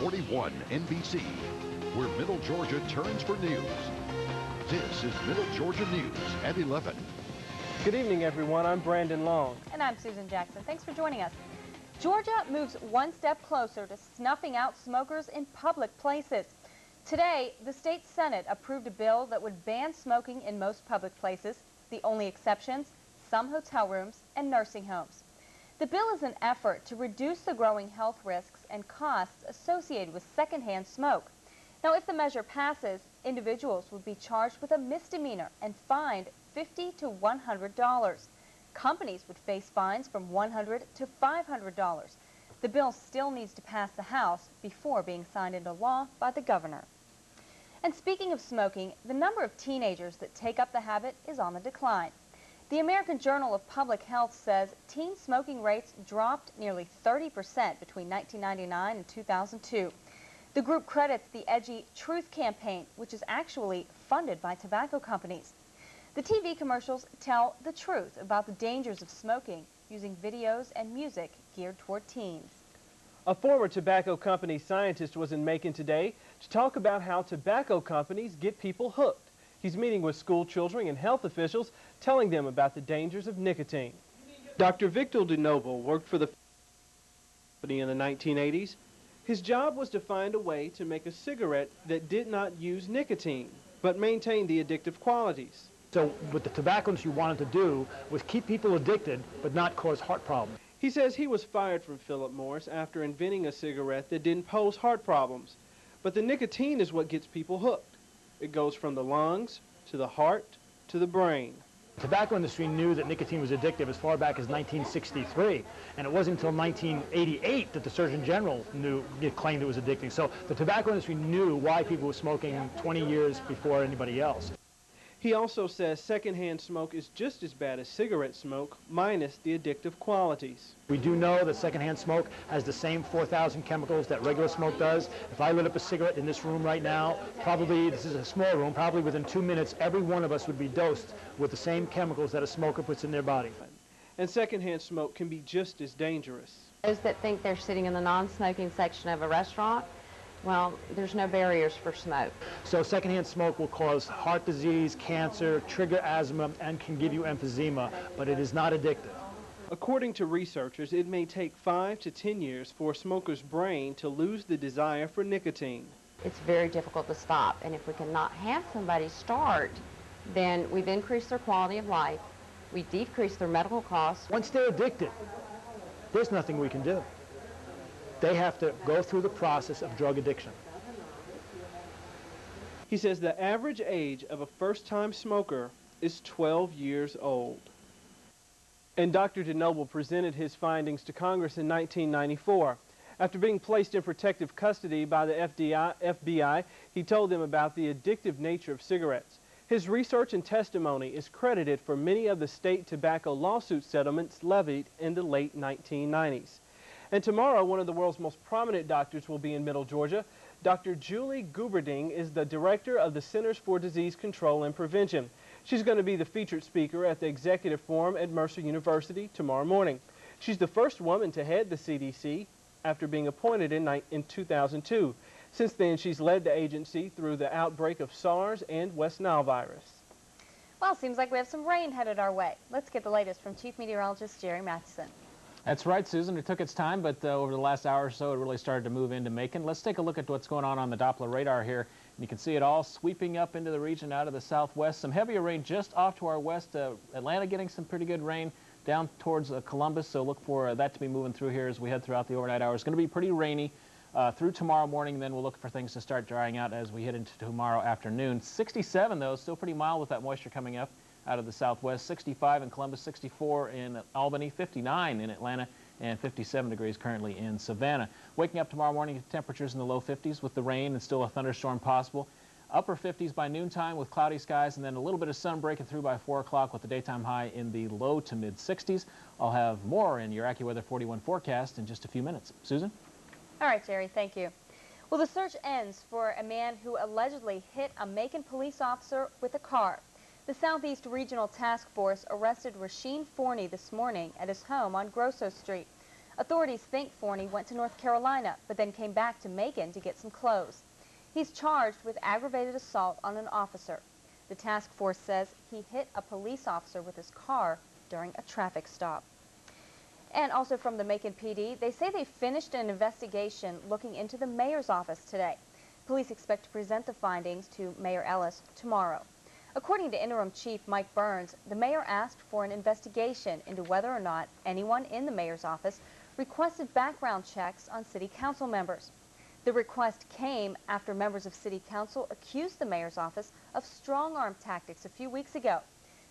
41 NBC, where Middle Georgia turns for news. This is Middle Georgia News at 11. Good evening, everyone. I'm Brandon Long. And I'm Susan Jackson. Thanks for joining us. Georgia moves one step closer to snuffing out smokers in public places. Today, the state Senate approved a bill that would ban smoking in most public places. The only exceptions, some hotel rooms and nursing homes. The bill is an effort to reduce the growing health risks and costs associated with secondhand smoke. Now, if the measure passes, individuals would be charged with a misdemeanor and fined $50 to $100. Companies would face fines from $100 to $500. The bill still needs to pass the House before being signed into law by the governor. And speaking of smoking, the number of teenagers that take up the habit is on the decline. The American Journal of Public Health says teen smoking rates dropped nearly 30% between 1999 and 2002. The group credits the edgy Truth campaign, which is actually funded by tobacco companies. The TV commercials tell the truth about the dangers of smoking using videos and music geared toward teens. A former tobacco company scientist was in Macon today to talk about how tobacco companies get people hooked. He's meeting with school children and health officials, telling them about the dangers of nicotine. Dr. Victor DeNoble worked for the company in the 1980s. His job was to find a way to make a cigarette that did not use nicotine, but maintained the addictive qualities. So what the tobacco industry wanted to do was keep people addicted, but not cause heart problems. He says he was fired from Philip Morris after inventing a cigarette that didn't pose heart problems. But the nicotine is what gets people hooked. It goes from the lungs, to the heart, to the brain. The tobacco industry knew that nicotine was addictive as far back as 1963, and it wasn't until 1988 that the Surgeon General claimed it was addicting. So the tobacco industry knew why people were smoking 20 years before anybody else. He also says secondhand smoke is just as bad as cigarette smoke, minus the addictive qualities. We do know that secondhand smoke has the same 4,000 chemicals that regular smoke does. If I lit up a cigarette in this room right now, probably, this is a small room, probably within 2 minutes, every one of us would be dosed with the same chemicals that a smoker puts in their body. And secondhand smoke can be just as dangerous. Those that think they're sitting in the non-smoking section of a restaurant, well, there's no barriers for smoke. So secondhand smoke will cause heart disease, cancer, trigger asthma, and can give you emphysema, but it is not addictive. According to researchers, it may take 5 to 10 years for a smoker's brain to lose the desire for nicotine. It's very difficult to stop, and if we cannot have somebody start, then we've increased their quality of life, we decrease their medical costs. Once they're addicted, there's nothing we can do. They have to go through the process of drug addiction. He says the average age of a first-time smoker is 12 years old. And Dr. DeNoble presented his findings to Congress in 1994. After being placed in protective custody by the FBI, he told them about the addictive nature of cigarettes. His research and testimony is credited for many of the state tobacco lawsuit settlements levied in the late 1990s. And tomorrow, one of the world's most prominent doctors will be in Middle Georgia. Dr. Julie Guberding is the director of the Centers for Disease Control and Prevention. She's going to be the featured speaker at the Executive Forum at Mercer University tomorrow morning. She's the first woman to head the CDC after being appointed in 2002. Since then, she's led the agency through the outbreak of SARS and West Nile virus. Well, seems like we have some rain headed our way. Let's get the latest from Chief Meteorologist Jerry Matheson. That's right, Susan. It took its time, but over the last hour or so, it really started to move into Macon. Let's take a look at what's going on the Doppler radar here. And you can see it all sweeping up into the region out of the southwest. Some heavier rain just off to our west. Atlanta getting some pretty good rain down towards Columbus, so look for that to be moving through here as we head throughout the overnight hours. It's going to be pretty rainy through tomorrow morning, then we'll look for things to start drying out as we head into tomorrow afternoon. 67, though, still pretty mild with that moisture coming up out of the southwest. 65 in Columbus, 64 in Albany, 59 in Atlanta, and 57 degrees currently in Savannah. Waking up tomorrow morning, temperatures in the low 50s with the rain and still a thunderstorm possible. Upper 50s by noontime with cloudy skies, and then a little bit of sun breaking through by 4 o'clock with the daytime high in the low to mid 60s. I'll have more in your AccuWeather 41 forecast in just a few minutes. Susan? All right, Jerry, thank you. Well, the search ends for a man who allegedly hit a Macon police officer with a car. The Southeast Regional Task Force arrested Rasheen Forney this morning at his home on Grosso Street. Authorities think Forney went to North Carolina, but then came back to Macon to get some clothes. He's charged with aggravated assault on an officer. The task force says he hit a police officer with his car during a traffic stop. And also from the Macon PD, they say they finished an investigation looking into the mayor's office today. Police expect to present the findings to Mayor Ellis tomorrow. According to Interim Chief Mike Burns, the mayor asked for an investigation into whether or not anyone in the mayor's office requested background checks on city council members. The request came after members of city council accused the mayor's office of strong-arm tactics a few weeks ago.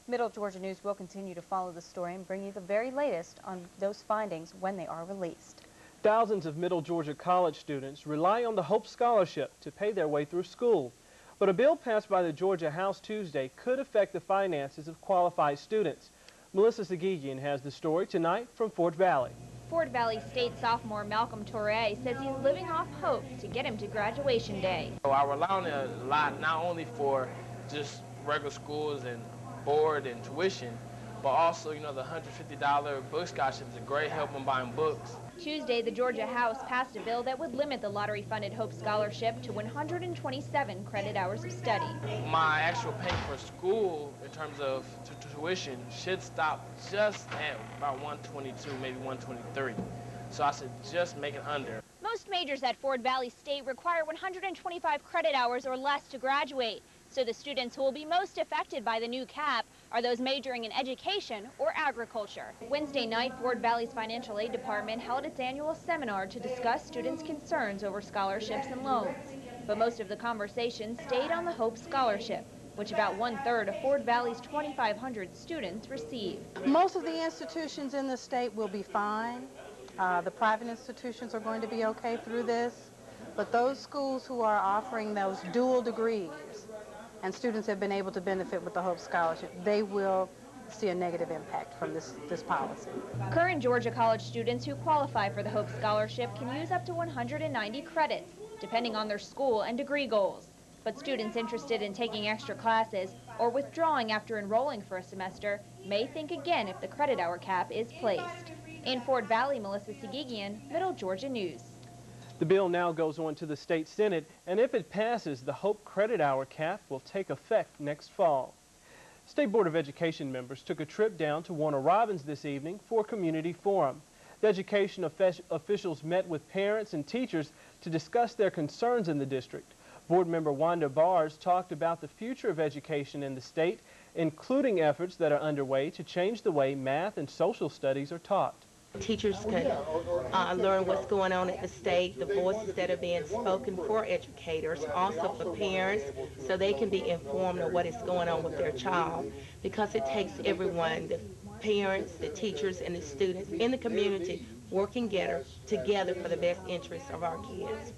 Middle Georgia News will continue to follow the story and bring you the very latest on those findings when they are released. Thousands of Middle Georgia college students rely on the Hope Scholarship to pay their way through school. But a bill passed by the Georgia House Tuesday could affect the finances of qualified students. Melissa Segigian has the story tonight from Fort Valley. Fort Valley State sophomore Malcolm Torre says he's living off hope to get him to graduation day. So I rely on it a lot, not only for just regular schools and board and tuition, but also, you know, the $150 book scholarship is a great help in buying books. Tuesday, the Georgia House passed a bill that would limit the lottery-funded Hope Scholarship to 127 credit hours of study. My actual paying for school in terms of tuition should stop just at about 122, maybe 123. So I said just make it under. Most majors at Fort Valley State require 125 credit hours or less to graduate. So the students who will be most affected by the new cap are those majoring in education or agriculture. Wednesday night, Fort Valley's Financial Aid Department held its annual seminar to discuss students' concerns over scholarships and loans. But most of the conversation stayed on the Hope Scholarship, which about 1/3 of Fort Valley's 2,500 students receive. Most of the institutions in the state will be fine. The private institutions are going to be okay through this. But those schools who are offering those dual degrees, and students have been able to benefit with the Hope Scholarship, they will see a negative impact from this policy. Current Georgia college students who qualify for the Hope Scholarship can use up to 190 credits, depending on their school and degree goals. But students interested in taking extra classes or withdrawing after enrolling for a semester may think again if the credit hour cap is placed. In Fort Valley, Melissa Segigian, Middle Georgia News. The bill now goes on to the state Senate, and if it passes, the Hope credit hour cap will take effect next fall. State Board of Education members took a trip down to Warner Robins this evening for a community forum. The education officials met with parents and teachers to discuss their concerns in the district. Board member Wanda Bars talked about the future of education in the state, including efforts that are underway to change the way math and social studies are taught. Teachers can learn what's going on at the state, the voices that are being spoken for educators, also for parents, so they can be informed of what is going on with their child, because it takes everyone, the parents, the teachers, and the students in the community working together for the best interests of our kids.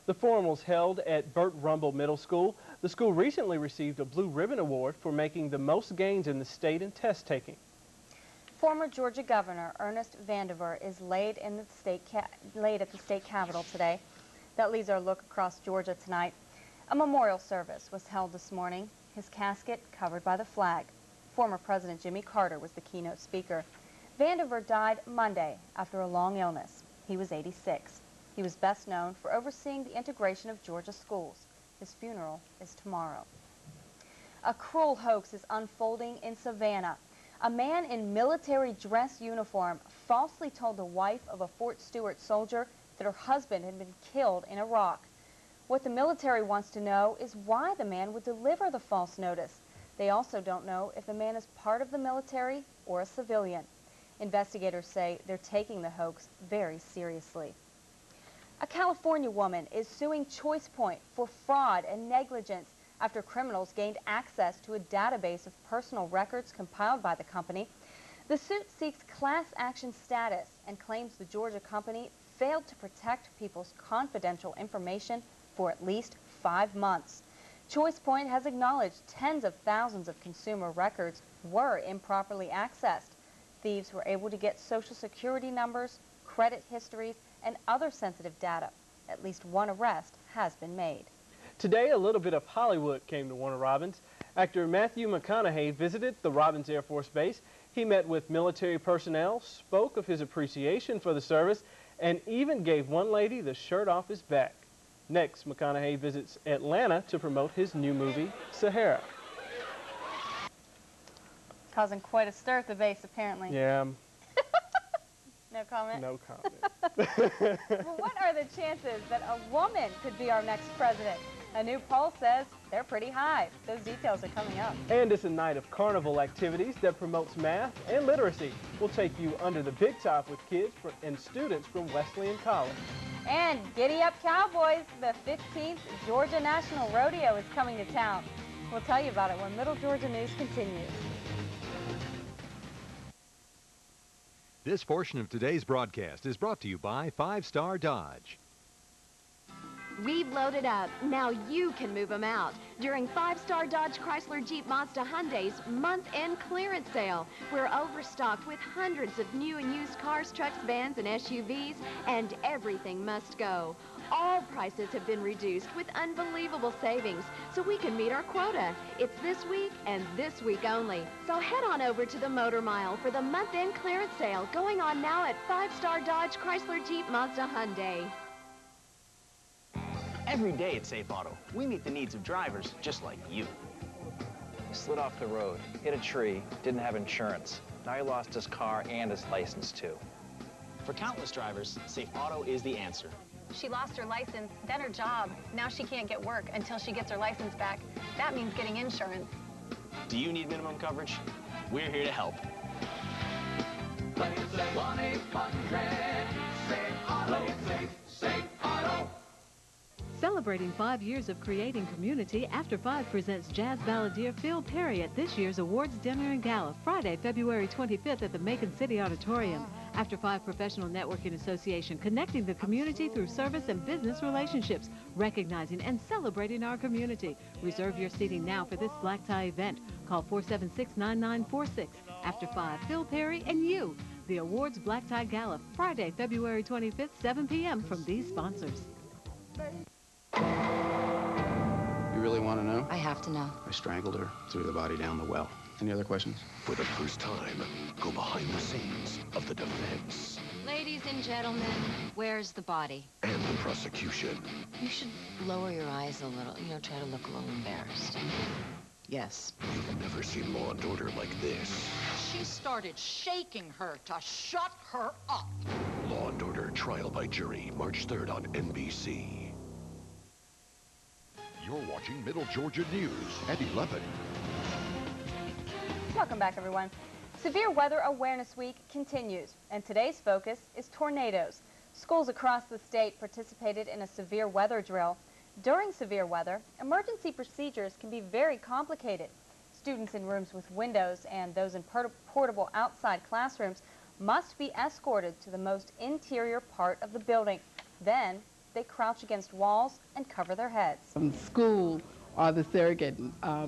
The forum was held at Burt Rumble Middle School. The school recently received a Blue Ribbon Award for making the most gains in the state in test taking. Former Georgia Governor Ernest Vandiver is laid at the state capitol today. That leaves our look across Georgia tonight. A memorial service was held this morning, his casket covered by the flag. Former President Jimmy Carter was the keynote speaker. Vandiver died Monday after a long illness. He was 86. He was best known for overseeing the integration of Georgia schools. His funeral is tomorrow. A cruel hoax is unfolding in Savannah. A man in military dress uniform falsely told the wife of a Fort Stewart soldier that her husband had been killed in Iraq. What the military wants to know is why the man would deliver the false notice. They also don't know if the man is part of the military or a civilian. Investigators say they're taking the hoax very seriously. A California woman is suing ChoicePoint for fraud and negligence after criminals gained access to a database of personal records compiled by the company. The suit seeks class action status and claims the Georgia company failed to protect people's confidential information for at least 5 months. ChoicePoint has acknowledged tens of thousands of consumer records were improperly accessed. Thieves were able to get Social Security numbers, credit histories, and other sensitive data. At least one arrest has been made. Today, a little bit of Hollywood came to Warner Robins. Actor Matthew McConaughey visited the Robins Air Force Base. He met with military personnel, spoke of his appreciation for the service, and even gave one lady the shirt off his back. Next, McConaughey visits Atlanta to promote his new movie, Sahara. Causing quite a stir at the base, apparently. Yeah. No comment? No comment. Well, what are the chances that a woman could be our next president? A new poll says they're pretty high. Those details are coming up. And it's a night of carnival activities that promotes math and literacy. We'll take you under the big top with kids and students from Wesleyan College. And giddy up Cowboys, the 15th Georgia National Rodeo is coming to town. We'll tell you about it when Middle Georgia News continues. This portion of today's broadcast is brought to you by 5-Star Dodge. We've loaded up. Now you can move them out during 5-Star Dodge Chrysler Jeep Mazda Hyundai's month-end clearance sale. We're overstocked with hundreds of new and used cars, trucks, vans, and SUVs, and everything must go. All prices have been reduced with unbelievable savings, so we can meet our quota. It's this week and this week only. So head on over to the Motor Mile for the month-end clearance sale going on now at 5-Star Dodge Chrysler Jeep Mazda Hyundai. Every day at Safe Auto, we meet the needs of drivers just like you. He slid off the road, hit a tree, didn't have insurance. Now he lost his car and his license too. For countless drivers, Safe Auto is the answer. She lost her license, then her job. Now she can't get work until she gets her license back. That means getting insurance. Do you need minimum coverage? We're here to help. Play safe 1-800-SAFE-AUTO. Safe Auto. Celebrating 5 years of creating community, After 5 presents jazz balladeer Phil Perry at this year's awards dinner and gala, Friday, February 25th at the Macon City Auditorium. After 5 Professional Networking Association, connecting the community through service and business relationships, recognizing and celebrating our community. Reserve your seating now for this black tie event. Call 476-9946. After 5, Phil Perry and you. The awards black tie gala, Friday, February 25th, 7 p.m. from these sponsors. You really want to know? I have to know. I strangled her, threw the body down the well. Any other questions? For the first time, go behind the scenes of the defense. Ladies and gentlemen, where's the body? And the prosecution. You should lower your eyes a little, try to look a little embarrassed. Yes. You've never seen Law and Order like this. She started shaking her to shut her up. Law and Order Trial by Jury, March 3rd on NBC. You're watching Middle Georgia News at 11. Welcome back, everyone. Severe Weather Awareness Week continues, and today's focus is tornadoes. Schools across the state participated in a severe weather drill. During severe weather, emergency procedures can be very complicated. Students in rooms with windows and those in portable outside classrooms must be escorted to the most interior part of the building. Then, they crouch against walls and cover their heads. School are the surrogate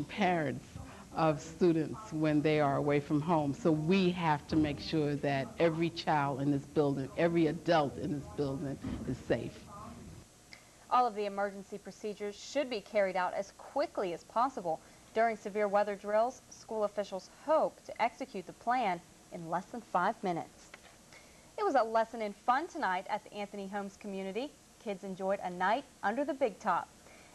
parents of students when they are away from home. So we have to make sure that every child in this building, every adult in this building is safe. All of the emergency procedures should be carried out as quickly as possible. During severe weather drills, school officials hope to execute the plan in less than 5 minutes. It was a lesson in fun tonight at the Anthony Holmes community. Kids enjoyed a night under the big top.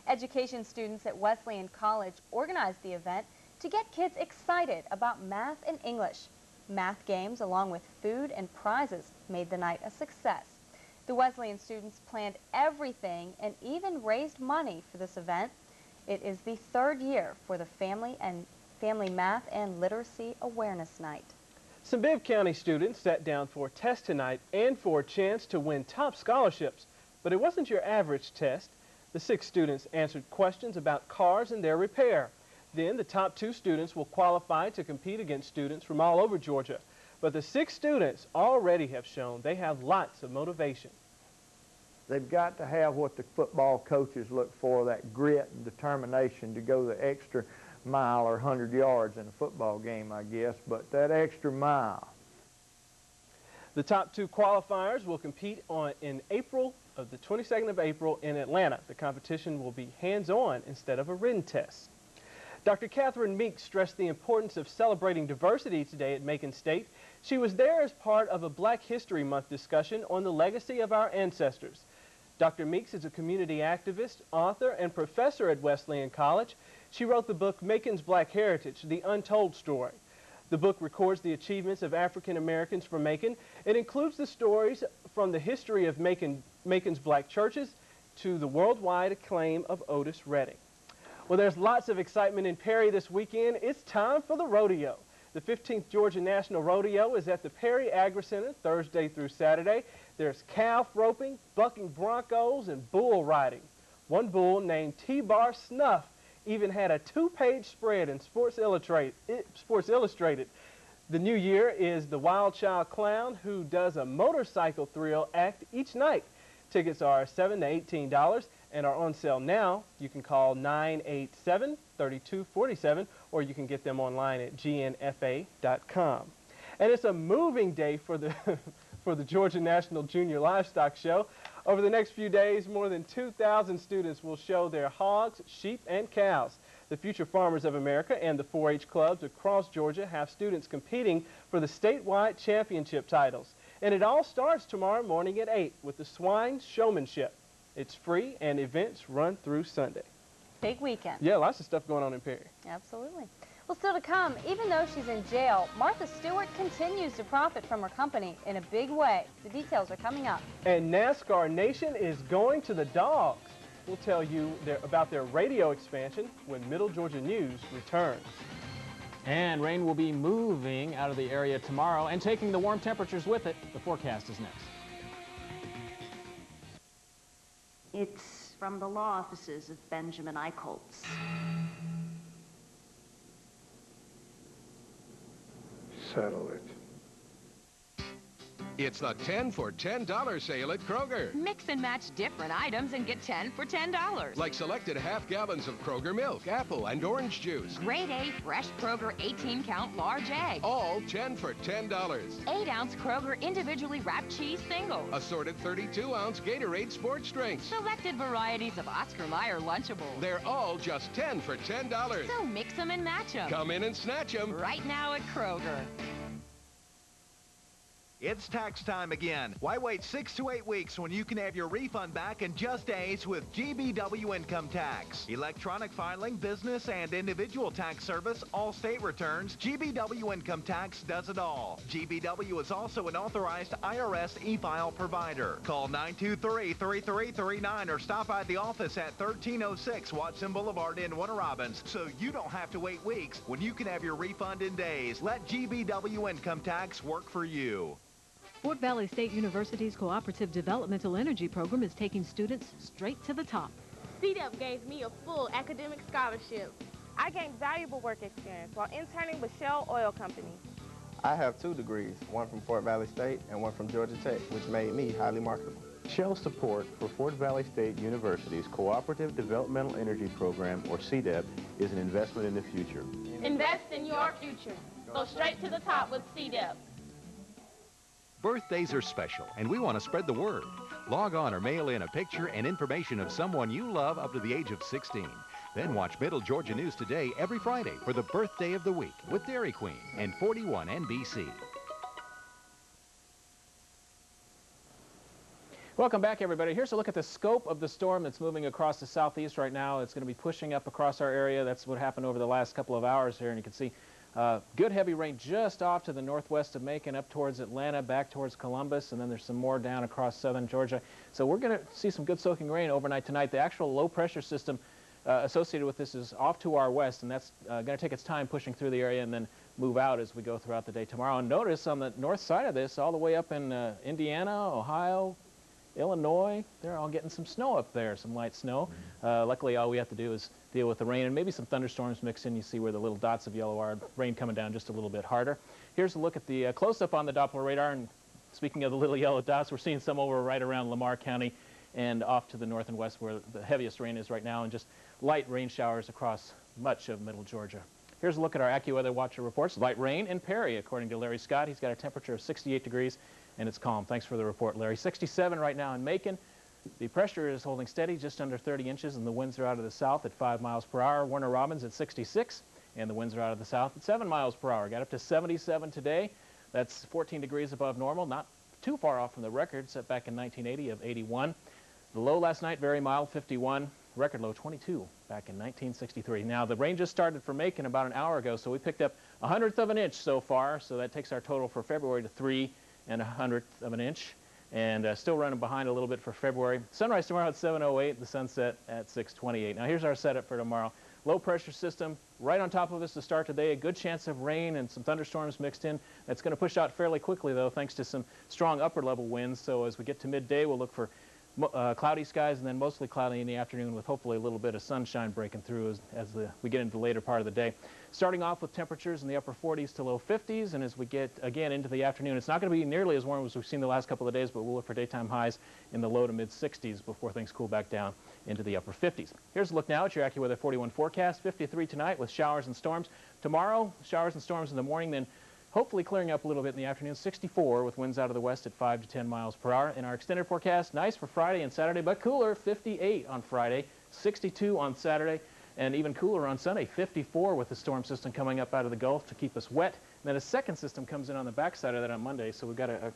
Education students at Wesleyan College organized the event to get kids excited about math and English. Math games along with food and prizes made the night a success. The Wesleyan students planned everything and even raised money for this event. It is the 3rd year for the Family Math and Literacy Awareness Night. Some Bibb County students sat down for a test tonight and for a chance to win top scholarships. But it wasn't your average test. The 6 students answered questions about cars and their repair. Then the top 2 students will qualify to compete against students from all over Georgia. But the 6 students already have shown they have lots of motivation. They've got to have what the football coaches look for, that grit and determination to go the extra mile or 100 yards in a football game, I guess, but that extra mile. The top 2 qualifiers will compete in April, of the 22nd of April in Atlanta. The competition will be hands-on instead of a written test. Dr. Catherine Meeks stressed the importance of celebrating diversity today at Macon State. She was there as part of a Black History Month discussion on the legacy of our ancestors. Dr. Meeks is a community activist, author, and professor at Wesleyan College. She wrote the book Macon's Black Heritage, The Untold Story. The book records the achievements of African Americans from Macon. It includes the stories from the history of Macon's black churches to the worldwide acclaim of Otis Redding. Well, there's lots of excitement in Perry this weekend. It's time for the rodeo. The 15th Georgia National Rodeo is at the Perry Agri Center Thursday through Saturday. There's calf roping, bucking broncos, and bull riding. One bull named T-Bar Snuff even had a 2-page spread in Sports Illustrated. The new year is the Wild Child Clown, who does a motorcycle thrill act each night. Tickets are $7 to $18 and are on sale now. You can call 987-3247, or you can get them online at gnfa.com. And it's a moving day for the for the Georgia National Junior Livestock Show. Over the next few days, more than 2,000 students will show their hogs, sheep, and cows. The Future Farmers of America and the 4-H clubs across Georgia have students competing for the statewide championship titles. And it all starts tomorrow morning at 8 with the swine showmanship. It's free and events run through Sunday. Big weekend. Yeah, lots of stuff going on in Perry. Absolutely. Well, still to come, even though she's in jail, Martha Stewart continues to profit from her company in a big way. The details are coming up. And NASCAR Nation is going to the dogs. We'll tell you about their radio expansion when Middle Georgia News returns. And rain will be moving out of the area tomorrow and taking the warm temperatures with it. The forecast is next. It's from the law offices of Benjamin Eichholz. Settle it. It's the 10 for $10 sale at Kroger. Mix and match different items and get 10 for $10. Like selected half gallons of Kroger milk, apple, and orange juice. Grade A fresh Kroger 18-count large egg. All 10 for $10. 8-ounce Kroger individually wrapped cheese singles. Assorted 32-ounce Gatorade sports drinks. Selected varieties of Oscar Mayer Lunchables. They're all just 10 for $10. So mix them and match them. Come in and snatch them. Right now at Kroger. It's tax time again. Why wait 6 to 8 weeks when you can have your refund back in just days with GBW Income Tax? Electronic filing, business, and individual tax service, all state returns, GBW Income Tax does it all. GBW is also an authorized IRS e-file provider. Call 923-3339 or stop by the office at 1306 Watson Boulevard in Warner Robins so you don't have to wait weeks when you can have your refund in days. Let GBW Income Tax work for you. Fort Valley State University's Cooperative Developmental Energy Program is taking students straight to the top. CDEP gave me a full academic scholarship. I gained valuable work experience while interning with Shell Oil Company. I have 2 degrees, one from Fort Valley State and one from Georgia Tech, which made me highly marketable. Shell's support for Fort Valley State University's Cooperative Developmental Energy Program, or CDEP, is an investment in the future. Invest in your future. Go straight to the top with CDEP. Birthdays are special, and we want to spread the word. Log on or mail in a picture and information of someone you love up to the age of 16. Then watch Middle Georgia News Today every Friday for the birthday of the week with Dairy Queen and 41 NBC. Welcome back, everybody. Here's a look at the scope of the storm that's moving across the southeast right now. It's going to be pushing up across our area. That's what happened over the last couple of hours here, and you can see good heavy rain just off to the northwest of Macon, up towards Atlanta, back towards Columbus, and then there's some more down across southern Georgia. So we're going to see some good soaking rain overnight tonight. The actual low pressure system associated with this is off to our west, and that's going to take its time pushing through the area and then move out as we go throughout the day tomorrow. And notice on the north side of this, all the way up in Indiana, Ohio, Illinois, they're all getting some snow up there, some light snow. Luckily, all we have to do is deal with the rain and maybe some thunderstorms mixed in. You see where the little dots of yellow are, rain coming down just a little bit harder. Here's a look at the close-up on the Doppler radar. And speaking of the little yellow dots, we're seeing some over right around Lamar County and off to the north and west where the heaviest rain is right now, and just light rain showers across much of middle Georgia. Here's a look at our AccuWeather Watcher reports. Light rain in Perry, according to Larry Scott. He's got a temperature of 68 degrees, and it's calm. Thanks for the report, Larry. 67 right now in Macon, The pressure is holding steady, just under 30 inches, and the winds are out of the south at 5 miles per hour. Warner Robins at 66, and the winds are out of the south at 7 miles per hour. Got up to 77 today. That's 14 degrees above normal, not too far off from the record set back in 1980 of 81. The low last night, very mild, 51. Record low, 22, back in 1963. Now, the rain just started for Macon about an hour ago, so we picked up 1/100 of an inch so far, so that takes our total for February to 3 1/100 of an inch. And still running behind a little bit for February. Sunrise tomorrow at 7:08, the sunset at 6:28. Now, here's our setup for tomorrow. Low pressure system right on top of us to start today. A good chance of rain and some thunderstorms mixed in. That's going to push out fairly quickly, though, thanks to some strong upper level winds. So as we get to midday, we'll look for cloudy skies and then mostly cloudy in the afternoon with hopefully a little bit of sunshine breaking through as we get into the later part of the day. Starting off with temperatures in the upper 40s to low 50s, and as we get again into the afternoon, it's not going to be nearly as warm as we've seen the last couple of days, but we'll look for daytime highs in the low to mid 60s before things cool back down into the upper 50s. Here's a look now at your AccuWeather 41 forecast. 53 tonight with showers and storms. Tomorrow, showers and storms in the morning, then hopefully clearing up a little bit in the afternoon. 64 with winds out of the west at 5 to 10 miles per hour. In our extended forecast, nice for Friday and Saturday, but cooler. 58 on Friday, 62 on Saturday, and even cooler on Sunday. 54 with the storm system coming up out of the Gulf to keep us wet. And then a second system comes in on the backside of that on Monday, so we've got a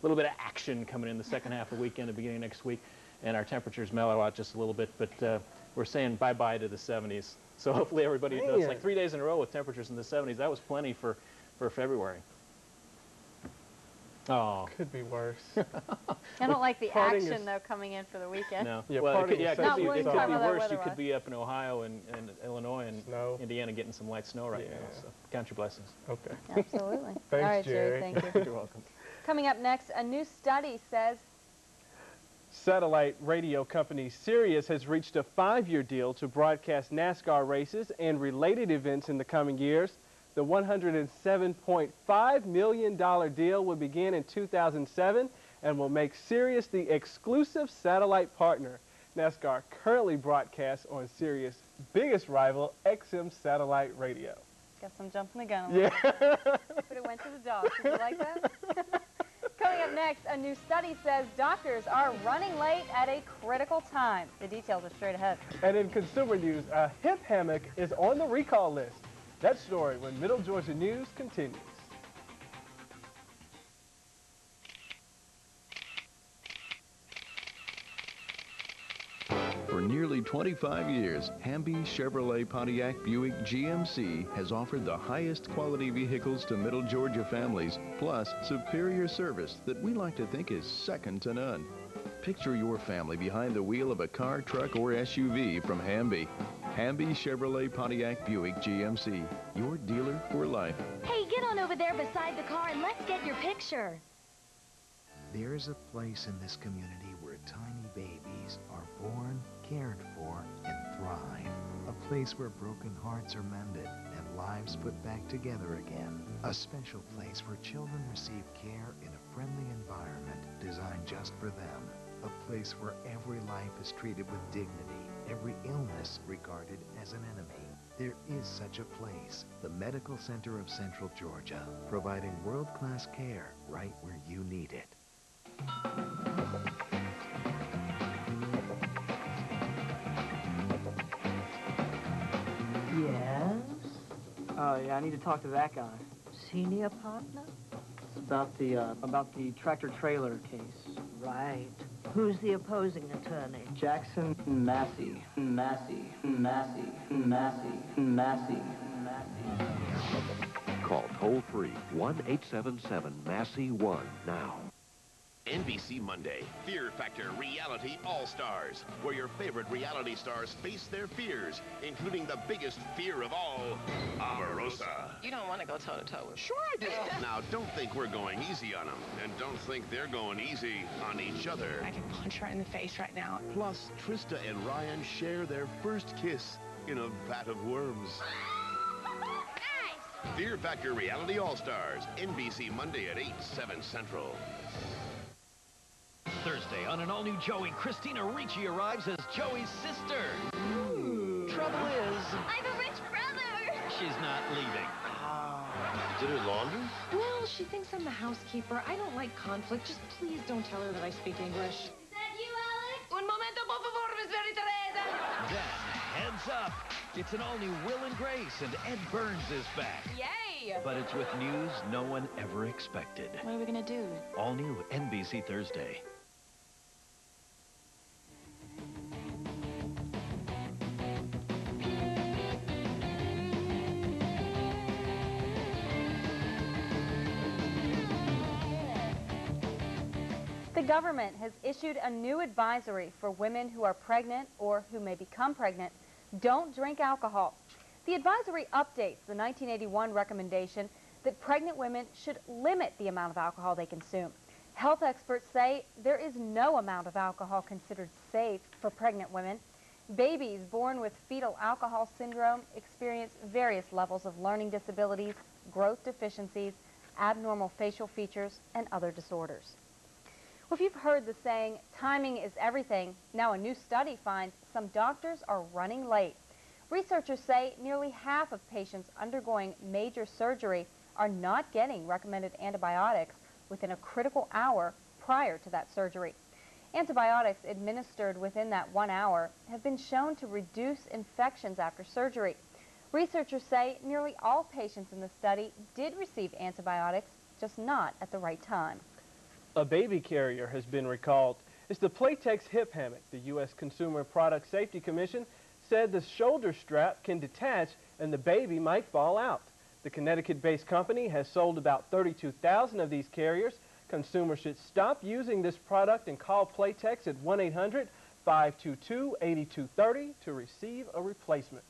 little bit of action coming in the second half of the weekend, the beginning of next week, and our temperatures mellow out just a little bit, but we're saying bye-bye to the 70s. So hopefully everybody, it's like 3 days in a row with temperatures in the 70s. That was plenty for February. Oh. Could be worse. I don't like the action, though, coming in for the weekend. No. Yeah, well, it could be worse. You could be up in Ohio and Illinois and Indiana getting some light snow right now. So count your blessings. Okay. Absolutely. Thanks, all right, Jerry. Thank you. You're welcome. Coming up next, a new study says satellite radio company Sirius has reached a 5-year deal to broadcast NASCAR races and related events in the coming years. The $107.5 million deal will begin in 2007 and will make Sirius the exclusive satellite partner. NASCAR currently broadcasts on Sirius' biggest rival, XM Satellite Radio. Guess I'm jumping the gun a little bit. But it went to the dogs. Did you like that? Coming up next, a new study says doctors are running late at a critical time. The details are straight ahead. And in consumer news, a hip hammock is on the recall list. That story when Middle Georgia News continues. For nearly 25 years, Hamby Chevrolet Pontiac Buick GMC has offered the highest quality vehicles to Middle Georgia families, plus superior service that we like to think is second to none. Picture your family behind the wheel of a car, truck, or SUV from Hamby. Hamby Chevrolet Pontiac Buick GMC, your dealer for life. Hey, get on over there beside the car and let's get your picture. There's a place in this community where tiny babies are born, cared for, and thrive. A place where broken hearts are mended and lives put back together again. A special place where children receive care in a friendly environment designed just for them. A place where every life is treated with dignity, every illness regarded as an enemy. There is such a place, the Medical Center of Central Georgia, providing world-class care right where you need it. Yes? Oh, yeah, I need to talk to that guy. Senior partner? It's about the tractor-trailer case. Right. Who's the opposing attorney? Jackson Massey. Call toll-free 1-877-MASSY-1 now. NBC Monday, Fear Factor Reality All-Stars, where your favorite reality stars face their fears, including the biggest fear of all, Omarosa. You don't want to go toe-to-toe with. Sure I do. Now, don't think we're going easy on them, and don't think they're going easy on each other. I can punch her in the face right now. Plus, Trista and Ryan share their first kiss in a vat of worms. Fear Factor Reality All-Stars, NBC Monday at 8, 7 Central. Thursday, on an all-new Joey, Christina Ricci arrives as Joey's sister. Trouble is, I have a rich brother. she's not leaving. Did her laundry? Well, she thinks I'm the housekeeper. I don't like conflict. Just please don't tell her that I speak English. Is that you, Alex? Heads up! It's an all-new Will and Grace, and Ed Burns is back. Yay! But it's with news no one ever expected. What are we gonna do? All new NBC Thursday. The government has issued a new advisory for women who are pregnant or who may become pregnant. Don't drink alcohol. The advisory updates the 1981 recommendation that pregnant women should limit the amount of alcohol they consume. Health experts say there is no amount of alcohol considered safe for pregnant women. Babies born with fetal alcohol syndrome experience various levels of learning disabilities, growth deficiencies, abnormal facial features, and other disorders. Well, if you've heard the saying, timing is everything, now a new study finds some doctors are running late. Researchers say nearly half of patients undergoing major surgery are not getting recommended antibiotics within a critical hour prior to that surgery. Antibiotics administered within that 1 hour have been shown to reduce infections after surgery. Researchers say nearly all patients in the study did receive antibiotics, just not at the right time. A baby carrier has been recalled. It's the Playtex hip hammock. The U.S. Consumer Product Safety Commission said the shoulder strap can detach and the baby might fall out. The Connecticut-based company has sold about 32,000 of these carriers. Consumers should stop using this product and call Playtex at 1-800-522-8230 to receive a replacement.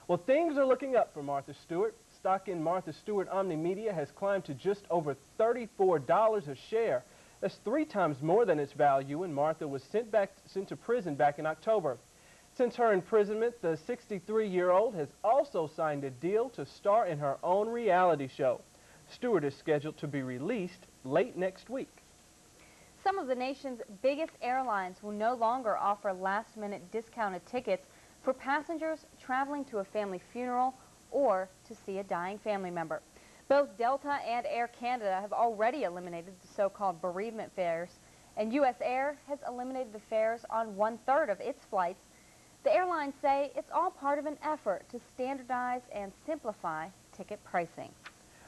Well, things are looking up for Martha Stewart. Stock in Martha Stewart Omni Media has climbed to just over $34 a share. That's 3 times more than its value when Martha was sent to prison back in October. Since her imprisonment, the 63-year-old has also signed a deal to star in her own reality show. Stewart is scheduled to be released late next week. Some of the nation's biggest airlines will no longer offer last-minute discounted tickets for passengers traveling to a family funeral or to see a dying family member. Both Delta and Air Canada have already eliminated the so-called bereavement fares, and U.S. Air has eliminated the fares on 1/3 of its flights. The airlines say it's all part of an effort to standardize and simplify ticket pricing.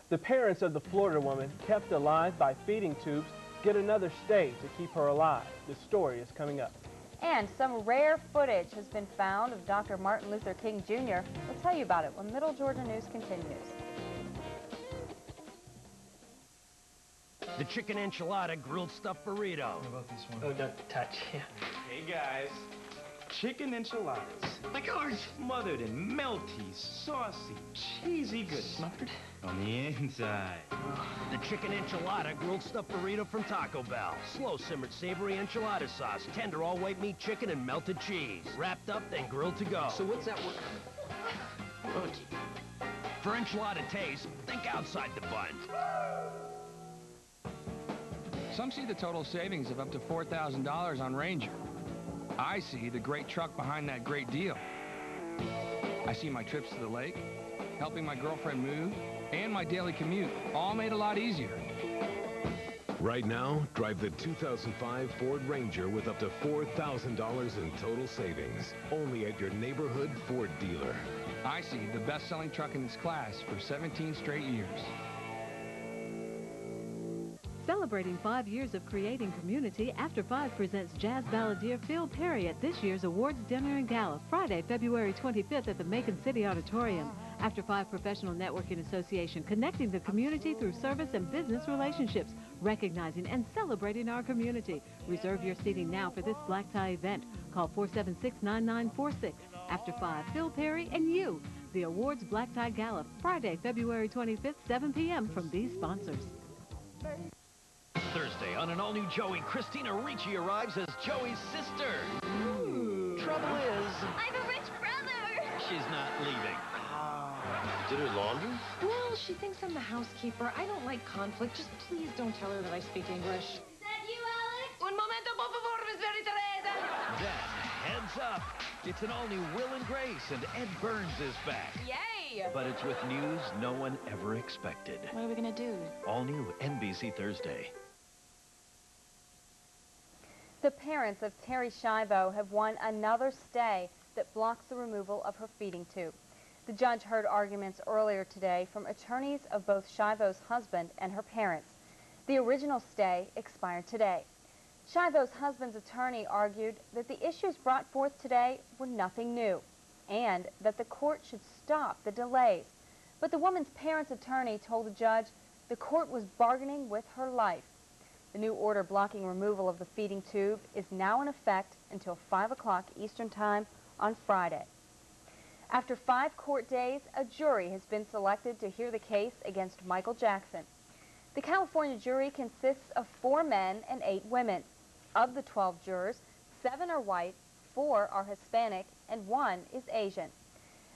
The parents of the Florida woman kept alive by feeding tubes get another stay to keep her alive. The story is coming up. And some rare footage has been found of Dr. Martin Luther King Jr. We'll tell you about it when Middle Georgia News continues. The chicken enchilada grilled stuffed burrito. What about this one? Oh, don't touch. Yeah. Hey guys, chicken enchiladas. Like ours. Smothered in melty, saucy, cheesy goodness. Smothered? On the inside. The chicken enchilada grilled stuffed burrito from Taco Bell. Slow simmered savory enchilada sauce, tender all white meat chicken and melted cheese. Wrapped up then grilled to go. So what's that word? For enchilada taste, think outside the bun. Some see the total savings of up to $4,000 on Ranger. I see the great truck behind that great deal. I see my trips to the lake, helping my girlfriend move, and my daily commute, all made a lot easier. Right now, drive the 2005 Ford Ranger with up to $4,000 in total savings. Only at your neighborhood Ford dealer. I see the best-selling truck in its class for 17 straight years. Celebrating 5 years of creating community, After 5 presents jazz balladeer Phil Perry at this year's awards dinner and gala, Friday, February 25th at the Macon City Auditorium. After 5 Professional Networking Association, connecting the community through service and business relationships, recognizing and celebrating our community. Reserve your seating now for this black tie event. Call 476-9946. After 5, Phil Perry and you. The awards black tie gala, Friday, February 25th, 7 p.m. from these sponsors. Thursday on an all-new Joey, Christina Ricci arrives as Joey's sister. Trouble is, I have a rich brother! she's not leaving. Did her laundry? Well, she thinks I'm the housekeeper. I don't like conflict. Just please don't tell her that I speak English. Is that you, Alex? Un momento, por favor, Miss Mary Teresa. Then, heads up. It's an all-new Will and Grace, and Ed Burns is back. Yay! But it's with news no one ever expected. What are we gonna do? All new NBC Thursday. The parents of Terry Schiavo have won another stay. that blocks the removal of her feeding tube. The judge heard arguments earlier today from attorneys of both Shivo's husband and her parents. The original stay expired today. Shivo's husband's attorney argued that the issues brought forth today were nothing new and that the court should stop the delays. But the woman's parents' attorney told the judge the court was bargaining with her life. The new order blocking removal of the feeding tube is now in effect until 5 o'clock Eastern Time on Friday. After 5 court days, a jury has been selected to hear the case against Michael Jackson. The California jury consists of 4 men and 8 women. Of the 12 jurors, 7 are white, 4 are Hispanic, and 1 is Asian.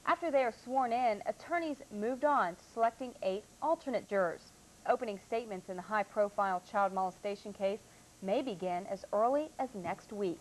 After they are sworn in, attorneys moved on to selecting 8 alternate jurors. Opening statements in the high-profile child molestation case may begin as early as next week.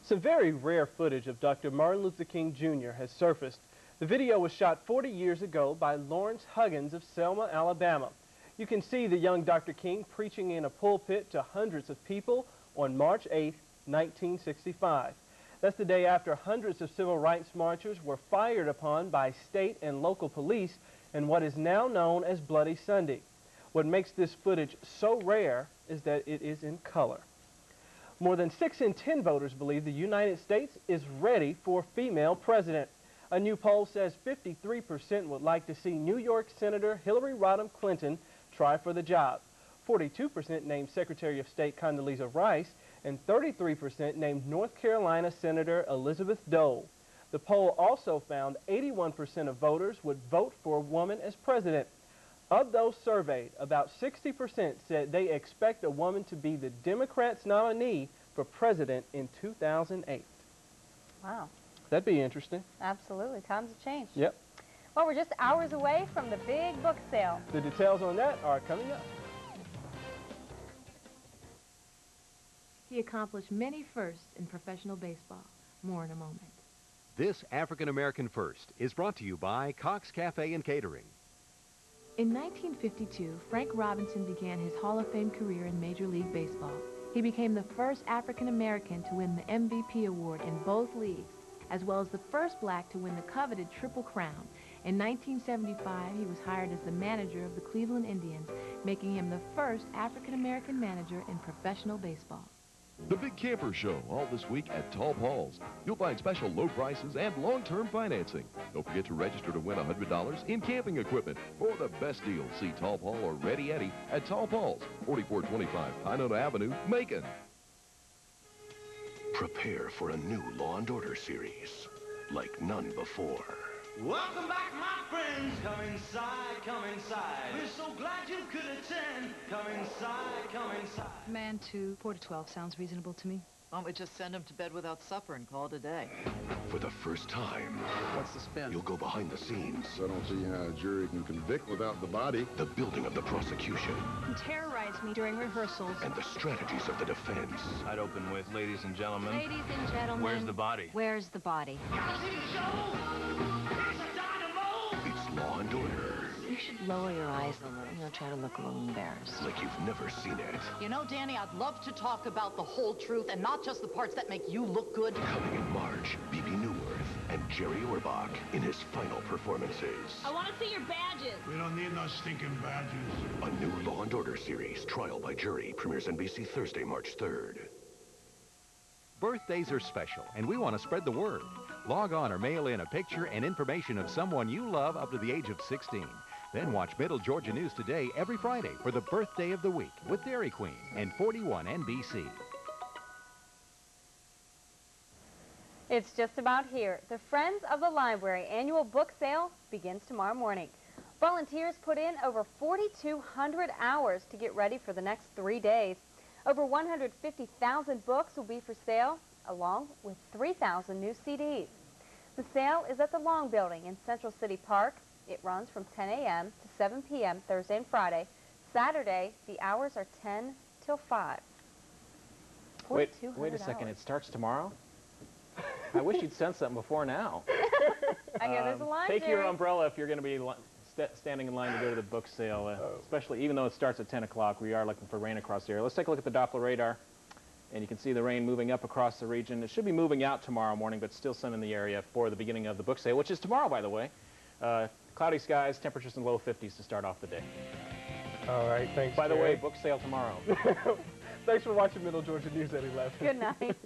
Some very rare footage of Dr. Martin Luther King Jr. has surfaced. The video was shot 40 years ago by Lawrence Huggins of Selma, Alabama. You can see the young Dr. King preaching in a pulpit to hundreds of people on March 8, 1965. That's the day after hundreds of civil rights marchers were fired upon by state and local police in what is now known as Bloody Sunday. What makes this footage so rare is that it is in color. More than 6 in 10 voters believe the United States is ready for a female president. A new poll says 53% would like to see New York Senator Hillary Rodham Clinton try for the job. 42% named Secretary of State Condoleezza Rice, and 33% named North Carolina Senator Elizabeth Dole. The poll also found 81% of voters would vote for a woman as president. Of those surveyed, about 60% said they expect a woman to be the Democrats' nominee for president in 2008. Wow. That'd be interesting. Absolutely. Times have changed. Yep. Well, we're just hours away from the big book sale. The details on that are coming up. He accomplished many firsts in professional baseball. More in a moment. This African American First is brought to you by Cox Cafe and Catering. In 1952, Frank Robinson began his Hall of Fame career in Major League Baseball. He became the first African American to win the MVP award in both leagues, as well as the first black to win the coveted Triple Crown. In 1975, he was hired as the manager of the Cleveland Indians, making him the first African American manager in professional baseball. The Big Camper Show, all this week at Tall Paul's. You'll find special low prices and long-term financing. Don't forget to register to win $100 in camping equipment. For the best deals, see Tall Paul or Ready Eddie at Tall Paul's, 4425 Pinota Avenue, Macon. Prepare for a new Law & Order series like none before. Welcome back, my friends. Come inside, come inside. We're so glad you could attend. Come inside, come inside. Man 2, 4 to 12 sounds reasonable to me. Why don't we just send him to bed without supper and call it a day? For the first time, What's the spin? you'll go behind the scenes. I don't see how a jury can convict without the body. The building of the prosecution. He terrorized me during rehearsals. And the strategies of the defense. I'd open with, ladies and gentlemen. Ladies and gentlemen. Where's the body? Where's the body? It's Law & Order. You should lower your eyes a little. Try to look a little embarrassed. Like you've never seen it. You know, Danny, I'd love to talk about the whole truth and not just the parts that make you look good. Coming in March, B.B. Newworth and Jerry Orbach in his final performances. I want to see your badges. We don't need no stinking badges. A new Law & Order series, Trial by Jury, premieres NBC Thursday, March 3rd. Birthdays are special, and we want to spread the word. Log on or mail in a picture and information of someone you love up to the age of 16. Then watch Middle Georgia News Today every Friday for the birthday of the week with Dairy Queen and 41 NBC. It's just about here. The Friends of the Library annual book sale begins tomorrow morning. Volunteers put in over 4,200 hours to get ready for the next 3 days. Over 150,000 books will be for sale, along with 3,000 new CDs. The sale is at the Long Building in Central City Park. It runs from 10 a.m. to 7 p.m. Thursday and Friday. Saturday, the hours are 10 till 5. Wait a second. It starts tomorrow? I wish you'd sent something before now. I hear there's a line, Take your Jerry. umbrella if you're going to be standing in line to go to the book sale, especially even though it starts at 10 o'clock. We are looking for rain across the area. Let's take a look at the Doppler radar. And you can see the rain moving up across the region. It should be moving out tomorrow morning, but still sun in the area for the beginning of the book sale, which is tomorrow, by the way. Cloudy skies, temperatures in the low 50s to start off the day. All right, thanks, By the Jerry. way, book sale tomorrow. Thanks for watching Middle Georgia News at 11. Good night.